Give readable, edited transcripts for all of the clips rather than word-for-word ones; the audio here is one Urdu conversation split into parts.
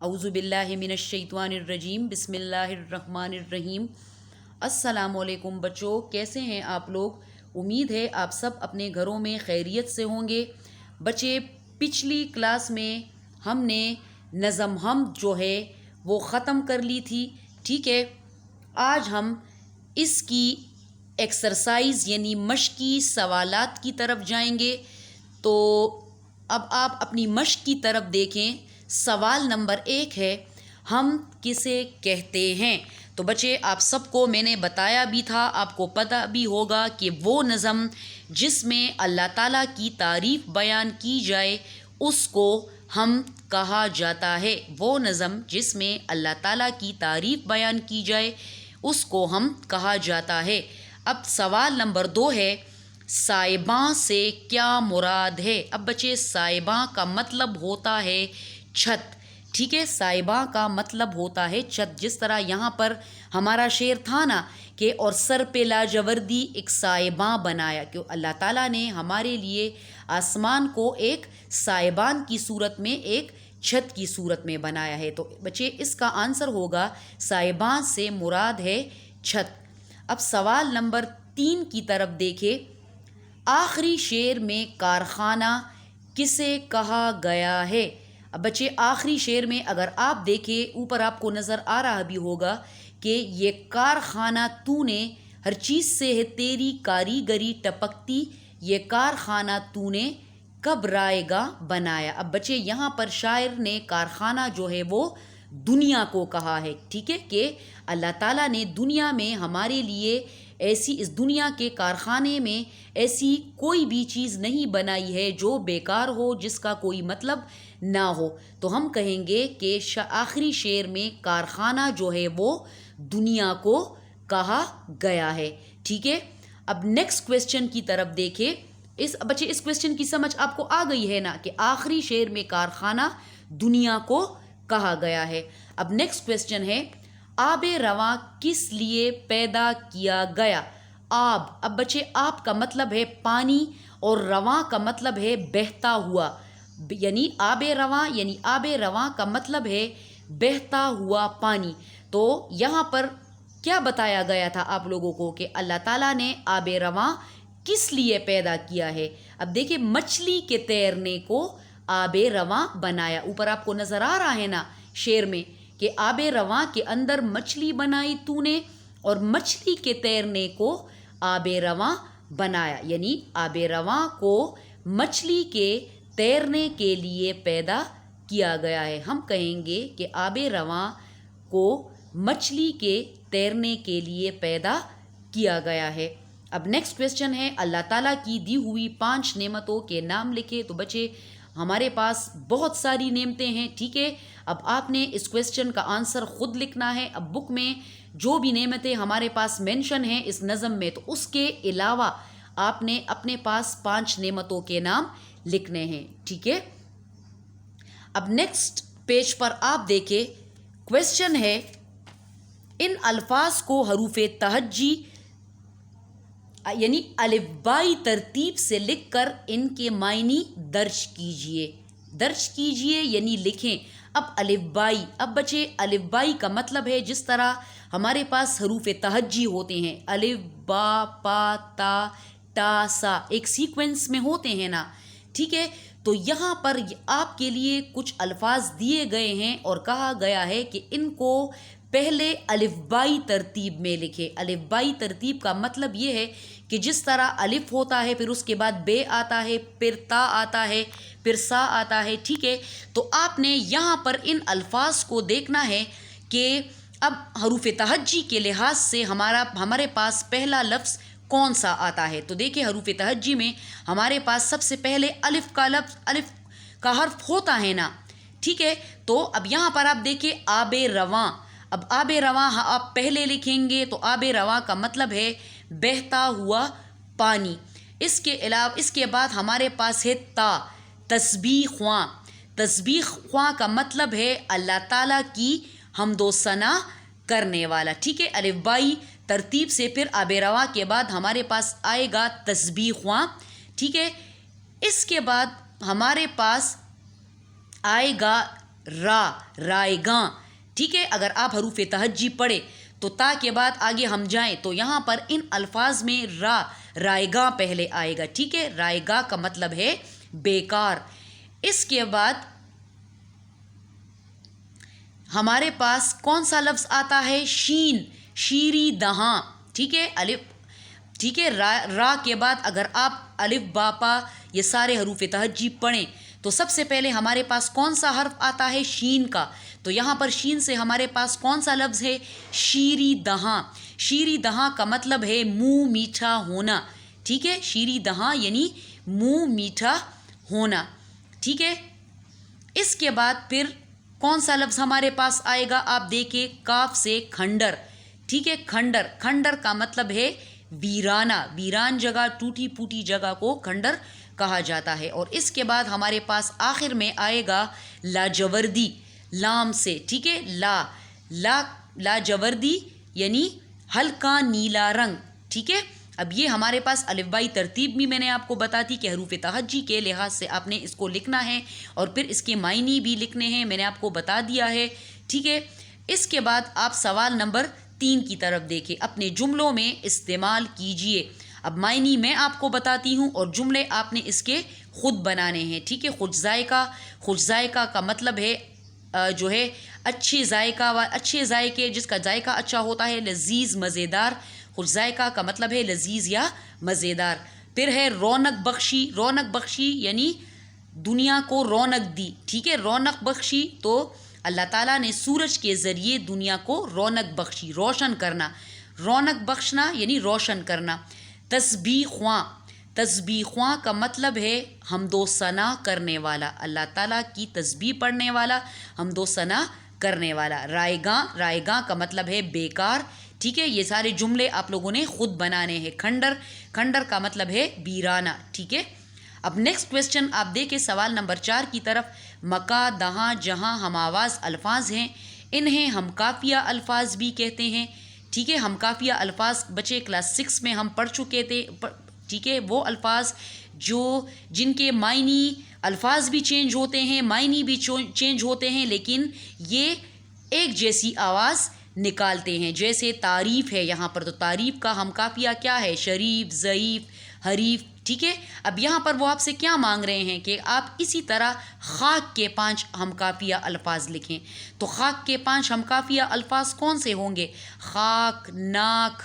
اعوذ باللہ من الشیطان الرجیم بسم اللہ الرحمن الرحیم۔ السلام علیکم بچوں، کیسے ہیں آپ لوگ؟ امید ہے آپ سب اپنے گھروں میں خیریت سے ہوں گے۔ بچے، پچھلی کلاس میں ہم نے نظم حمد جو ہے وہ ختم کر لی تھی، ٹھیک ہے۔ آج ہم اس کی ایکسرسائز یعنی مشقی سوالات کی طرف جائیں گے۔ تو اب آپ اپنی مشق کی طرف دیکھیں۔ سوال نمبر 1 ہے، ہم کسے کہتے ہیں؟ تو بچے، آپ سب کو میں نے بتایا بھی تھا، آپ کو پتہ بھی ہوگا کہ وہ نظم جس میں اللہ تعالیٰ کی تعریف بیان کی جائے اس کو ہم کہا جاتا ہے۔ وہ نظم جس میں اللہ تعالیٰ کی تعریف بیان کی جائے اس کو ہم کہا جاتا ہے۔ اب سوال نمبر 2 ہے، سائباں سے کیا مراد ہے؟ اب بچے، سائباں کا مطلب ہوتا ہے چھت، ٹھیک ہے۔ سائباں کا مطلب ہوتا ہے چھت، جس طرح یہاں پر ہمارا شعر تھا نا کہ اور سر پہ لاجوردی ایک سائباں بنایا، کہ اللہ تعالیٰ نے ہمارے لیے آسمان کو ایک سائبان کی صورت میں، ایک چھت کی صورت میں بنایا ہے۔ تو بچے، اس کا آنسر ہوگا سائباں سے مراد ہے چھت۔ اب سوال نمبر 3 کی طرف دیکھیں، آخری شعر میں کارخانہ کسے کہا گیا ہے؟ اب بچے، آخری شعر میں اگر آپ دیکھیں، اوپر آپ کو نظر آ رہا بھی ہوگا کہ یہ کارخانہ تو نے ہر چیز سے ہے تیری کاریگری ٹپکتی، یہ کارخانہ تو نے کب رائے گا بنایا۔ اب بچے، یہاں پر شاعر نے کارخانہ جو ہے وہ دنیا کو کہا ہے، ٹھیک ہے، کہ اللہ تعالیٰ نے دنیا میں ہمارے لیے ایسی، اس دنیا کے کارخانے میں ایسی کوئی بھی چیز نہیں بنائی ہے جو بیکار ہو، جس کا کوئی مطلب نہ ہو۔ تو ہم کہیں گے کہ آخری شعر میں کارخانہ جو ہے وہ دنیا کو کہا گیا ہے، ٹھیک ہے۔ اب نیکسٹ کویسچن کی طرف دیکھیں۔ بچے، اس کویسچن کی سمجھ آپ کو آ گئی ہے نا کہ آخری شعر میں کارخانہ دنیا کو کہا گیا ہے۔ اب نیکسٹ کویسچن ہے، آب رواں کس لیے پیدا کیا گیا؟ آب، اب بچے، آب کا مطلب ہے پانی اور رواں کا مطلب ہے بہتا ہوا، یعنی آب رواں، یعنی آب رواں کا مطلب ہے بہتا ہوا پانی۔ تو یہاں پر کیا بتایا گیا تھا آپ لوگوں کو کہ اللہ تعالیٰ نے آب رواں کس لیے پیدا کیا ہے؟ اب دیکھیں، مچھلی کے تیرنے کو آب رواں بنایا۔ اوپر آپ کو نظر آ رہا ہے نا شعر میں کہ آب رواں کے اندر مچھلی بنائی تو نے، اور مچھلی کے تیرنے کو آب رواں بنایا، یعنی آب رواں کو مچھلی کے تیرنے کے لیے پیدا کیا گیا ہے۔ ہم کہیں گے کہ آب رواں کو مچھلی کے تیرنے کے لیے پیدا کیا گیا ہے۔ اب نیکسٹ کویسچن ہے، اللہ تعالیٰ کی دی ہوئی 5 نعمتوں کے نام لکھے۔ تو بچے، ہمارے پاس بہت ساری نعمتیں ہیں، ٹھیک ہے۔ اب آپ نے اس کویسچن کا آنسر خود لکھنا ہے۔ اب بک میں جو بھی نعمتیں ہمارے پاس مینشن ہیں اس نظم میں، تو اس کے علاوہ آپ نے اپنے پاس 5 نعمتوں کے نام لکھنے ہیں، ٹھیک ہے۔ اب نیکسٹ پیج پر آپ دیکھیں، کویسچن ہے، ان الفاظ کو حروف تہجی یعنی الفبائی ترتیب سے لکھ کر ان کے معنی درج کیجئے۔ درج کیجئے یعنی لکھیں۔ اب الفبائی، اب بچے، الفبائی کا مطلب ہے جس طرح ہمارے پاس حروف تہجی ہوتے ہیں، الف با پا تا ٹا سا، ایک سیکوینس میں ہوتے ہیں نا، ٹھیک ہے۔ تو یہاں پر آپ کے لیے کچھ الفاظ دیے گئے ہیں اور کہا گیا ہے کہ ان کو پہلے الفبائی ترتیب میں لکھے۔ الفبائی ترتیب کا مطلب یہ ہے کہ جس طرح الف ہوتا ہے، پھر اس کے بعد بے آتا ہے، پھر تا آتا ہے، پھر سا آتا ہے، ٹھیک ہے۔ تو آپ نے یہاں پر ان الفاظ کو دیکھنا ہے کہ اب حروف تہجی کے لحاظ سے ہمارے پاس پہلا لفظ کون سا آتا ہے۔ تو دیکھیں، حروف تہجی میں ہمارے پاس سب سے پہلے الف کا لفظ، الف کا حرف ہوتا ہے نا، ٹھیک ہے۔ تو اب یہاں پر آپ دیکھیں آب رواں۔ اب آب رواں آپ پہلے لکھیں گے تو آب رواں کا مطلب ہے بہتا ہوا پانی۔ اس کے علاوہ اس کے بعد ہمارے پاس ہے تا، تسبیح خواں۔ تسبیح خواں کا مطلب ہے اللہ تعالیٰ کی حمد و ثنا کرنے والا، ٹھیک ہے۔ الفبائی ترتیب سے پھر آب رواں کے بعد ہمارے پاس آئے گا تسبیح خواں، ٹھیک ہے۔ اس کے بعد ہمارے پاس آئے گا را رائگاں. ٹھیک ہے, اگر آپ حروف تہجی پڑھے تو تا کے بعد آگے ہم جائیں تو یہاں پر ان الفاظ میں رائگاں پہلے آئے گا. ٹھیک ہے, رائگاں کا مطلب ہے بیکار. اس کے بعد ہمارے پاس کون سا لفظ آتا ہے؟ شین, شیری دہاں. ٹھیک ہے, الف. ٹھیک ہے, را کے بعد اگر آپ الف باپا یہ سارے حروف تہجی پڑھیں تو سب سے پہلے ہمارے پاس کون سا حرف آتا ہے؟ شین کا. تو یہاں پر شین سے ہمارے پاس کون سا لفظ ہے؟ شیری دہاں. شیری دہاں کا مطلب ہے منہ میٹھا ہونا. ٹھیک ہے, شیری دہاں یعنی منہ میٹھا ہونا. ٹھیک ہے, اس کے بعد پھر کون سا لفظ ہمارے پاس آئے گا؟ آپ دیکھیں, کاف سے کھنڈر. ٹھیک ہے, کھنڈر. کھنڈر کا مطلب ہے ویرانہ, ویران جگہ, ٹوٹی پھوٹی جگہ کو کھنڈر کہا جاتا ہے. اور اس کے بعد ہمارے پاس آخر میں آئے گا لاجوردی, لام سے. ٹھیک ہے, لاجوردی یعنی ہلکا نیلا رنگ. ٹھیک ہے, اب یہ ہمارے پاس الفبائی ترتیب بھی میں نے آپ کو بتا دی کہ حروف تہجی کے لحاظ سے آپ نے اس کو لکھنا ہے اور پھر اس کے معنی بھی لکھنے ہیں, میں نے آپ کو بتا دیا ہے. ٹھیک ہے, اس کے بعد آپ سوال نمبر 3 کی طرف دیکھیں, اپنے جملوں میں استعمال کیجئے. اب معنی میں آپ کو بتاتی ہوں اور جملے آپ نے اس کے خود بنانے ہیں. ٹھیک ہے, خوش ذائقہ. خوش ذائقہ کا مطلب ہے جو ہے اچھے ذائقہ اچھے ذائقے, جس کا ذائقہ اچھا ہوتا ہے, لذیذ مزیدار. خوش ذائقہ کا مطلب ہے لذیذ یا مزیدار. پھر ہے رونق بخشی. رونق بخشی یعنی دنیا کو رونق دی. ٹھیک ہے, رونق بخشی تو اللہ تعالیٰ نے سورج کے ذریعے دنیا کو رونق بخشی, روشن کرنا. رونق بخشنا یعنی روشن کرنا. تسبیح خواں. تسبیح خواں کا مطلب ہے حمد و ثنا کرنے والا, اللہ تعالیٰ کی تسبیح پڑھنے والا, حمد و ثنا کرنے والا. رائگاں. رائگاں کا مطلب ہے بیکار. ٹھیک ہے, یہ سارے جملے آپ لوگوں نے خود بنانے ہیں. کھنڈر. کھنڈر کا مطلب ہے ویرانہ. ٹھیک ہے, اب نیکسٹ کویسچن آپ دیکھیں سوال نمبر 4 کی طرف. مکہ, دہاں, جہاں ہم آواز الفاظ ہیں, انہیں ہم قافیہ الفاظ بھی کہتے ہیں. ٹھیک ہے, ہم قافیہ الفاظ بچے کلاس 6 میں ہم پڑھ چکے تھے. ٹھیک ہے, وہ الفاظ جن کے معنی الفاظ بھی چینج ہوتے ہیں, معنی بھی چینج ہوتے ہیں, لیکن یہ ایک جیسی آواز نکالتے ہیں. جیسے تعریف ہے یہاں پر, تو تعریف کا ہم قافیہ کیا ہے؟ شریف, ضعیف, حریف. ٹھیک ہے, اب یہاں پر وہ آپ سے کیا مانگ رہے ہیں کہ آپ اسی طرح خاک کے 5 ہم قافیہ الفاظ لکھیں. تو خاک کے 5 ہم قافیہ الفاظ کون سے ہوں گے؟ خاک, ناک,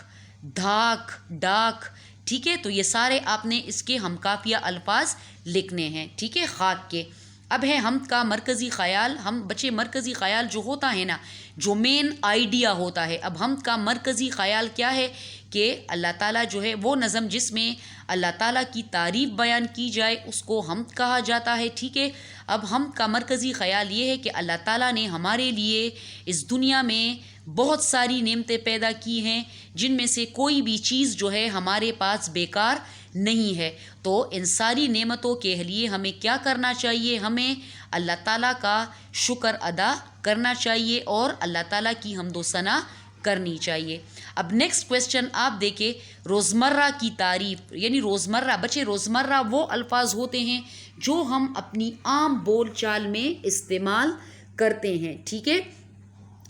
دھاک, ڈاک. ٹھیک ہے, تو یہ سارے آپ نے اس کے ہم قافیہ الفاظ لکھنے ہیں. ٹھیک ہے, خاک کے. اب ہے حمد کا مرکزی خیال. ہم بچے مرکزی خیال جو ہوتا ہے نا, جو مین آئیڈیا ہوتا ہے. اب حمد کا مرکزی خیال کیا ہے کہ اللہ تعالیٰ جو ہے وہ نظم جس میں اللہ تعالیٰ کی تعریف بیان کی جائے اس کو حمد کہا جاتا ہے. ٹھیک ہے, اب حمد کا مرکزی خیال یہ ہے کہ اللہ تعالیٰ نے ہمارے لیے اس دنیا میں بہت ساری نعمتیں پیدا کی ہیں, جن میں سے کوئی بھی چیز جو ہے ہمارے پاس بیکار نہیں ہے. تو ان ساری نعمتوں کے لیے ہمیں کیا کرنا چاہیے؟ ہمیں اللہ تعالیٰ کا شکر ادا کرنا چاہیے اور اللہ تعالیٰ کی حمد و ثنا کرنی چاہیے. اب نیکسٹ کویسچن آپ دیکھیں, روزمرہ کی تعریف. یعنی روزمرہ بچے, روزمرہ وہ الفاظ ہوتے ہیں جو ہم اپنی عام بول چال میں استعمال کرتے ہیں. ٹھیک ہے,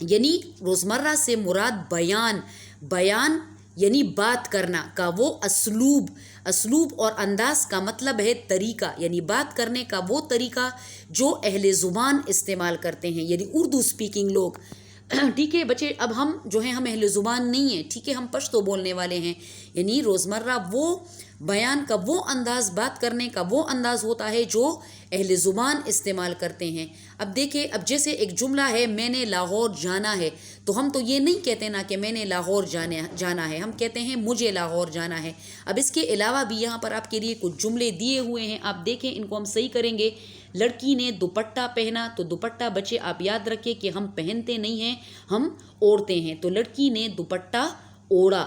یعنی روزمرہ سے مراد بیان. بیان یعنی بات کرنا کا وہ اسلوب. اسلوب اور انداز کا مطلب ہے طریقہ, یعنی بات کرنے کا وہ طریقہ جو اہل زبان استعمال کرتے ہیں, یعنی اردو سپیکنگ لوگ. ٹھیک ہے بچے, اب ہم جو ہیں ہم اہل زبان نہیں ہیں. ٹھیک ہے, ہم پشتو بولنے والے ہیں. یعنی روزمرہ وہ بیان کا وہ انداز, بات کرنے کا وہ انداز ہوتا ہے جو اہل زبان استعمال کرتے ہیں. اب دیکھیں, اب جیسے ایک جملہ ہے میں نے لاہور جانا ہے, تو ہم تو یہ نہیں کہتے نا کہ میں نے لاہور جانا ہے, ہم کہتے ہیں مجھے لاہور جانا ہے. اب اس کے علاوہ بھی یہاں پر آپ کے لیے کچھ جملے دیے ہوئے ہیں, آپ دیکھیں ان کو ہم صحیح کریں گے. لڑکی نے دوپٹہ پہنا, تو دوپٹہ بچے آپ یاد رکھیں کہ ہم پہنتے نہیں ہیں, ہم اوڑھتے ہیں. تو لڑکی نے دوپٹہ اوڑھا.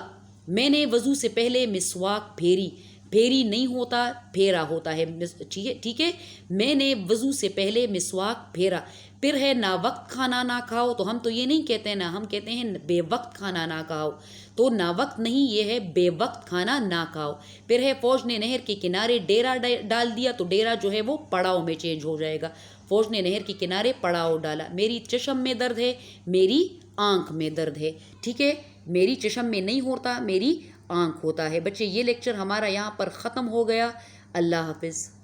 میں نے وضو سے پہلے مسواک پھیری. پھیری نہیں ہوتا, پھیرا ہوتا ہے. ٹھیک ہے, میں نے وضو سے پہلے مسواک پھیرا. پھر ہے نا وقت کھانا نہ کھاؤ, تو ہم تو یہ نہیں کہتے نا, ہم کہتے ہیں بے وقت کھانا نہ کھاؤ. تو نا وقت نہیں, یہ ہے بے وقت کھانا نہ کھاؤ. پھر ہے فوج نے نہر کے کنارے ڈیرا ڈال دیا, تو ڈیرا جو ہے وہ پڑاؤ میں چینج ہو جائے گا. فوج نے نہر کے کنارے پڑاؤ ڈالا. میری چشم میں درد ہے، میری آنکھ میں درد ہے. ٹھیک ہے، میری چشم میں نہیں ہوتا، میری آنکھ ہوتا ہے. بچے یہ لیکچر ہمارا یہاں پر ختم ہو گیا. اللہ حافظ.